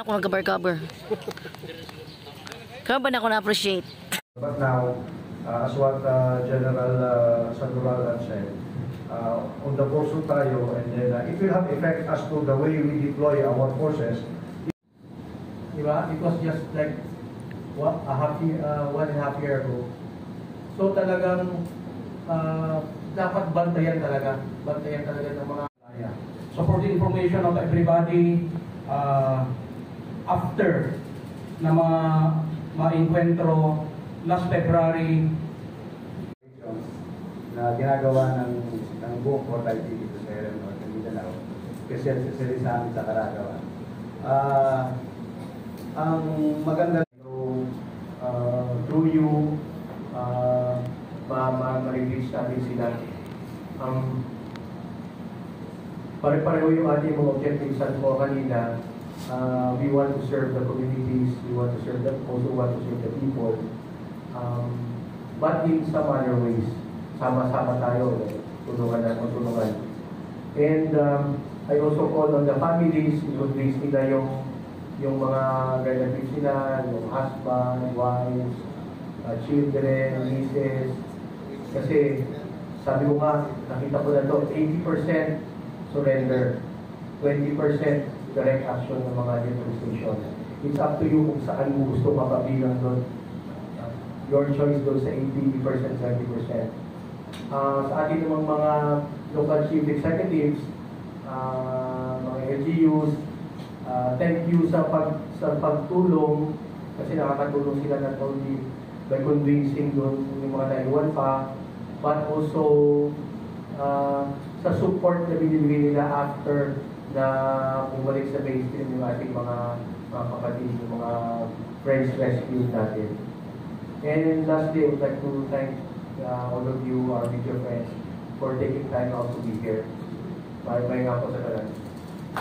ako mag-cover. Kaya ba na ako na-appreciate? But now, as what General Sandoval said, on the pursuit tayo, and then it will have effect as to the way we deploy our forces. Diba? It was just like what, 1.5 year ago. So talagang dapat bantayan talaga ng mga kaya. So for the information of everybody, after na ma-encuentro last February na ginagawa ng buong Portal TV sa Sierra Norte Mindanao, kasi sa amin sa Karagawa. Ang maganda through you, ma-release natin sila. Pare-pareho yung ating mga objectives sa ko kanina. We want to serve the communities, we want to serve the, also want to serve the people. But in some other ways, sama-sama tayo, tulungan. And I also call on the families, i-release nila yung mga relatives nila, yung husband, wives, children, nieces. Kasi sabi ko nga, nakita ko na to, 80% surrender, 20% direct action ng mga deforestation. It's up to you kung saan mo gusto makabilang doon. Your choice doon sa 80%, 20%. Sa ating namang mga local chief executives, mga LGUs, thank you sa pagtulong kasi nakakatulong sila not only by convincing doon yung mga naiwan pa, but also sa support na binibigay nila after na bumalik sa mainstream yung ating mga kapatid, yung mga friends rescue natin. And lastly, I would like to thank all of you, our media friends, for taking time out to be here. Bye-bye nga po sa kanan.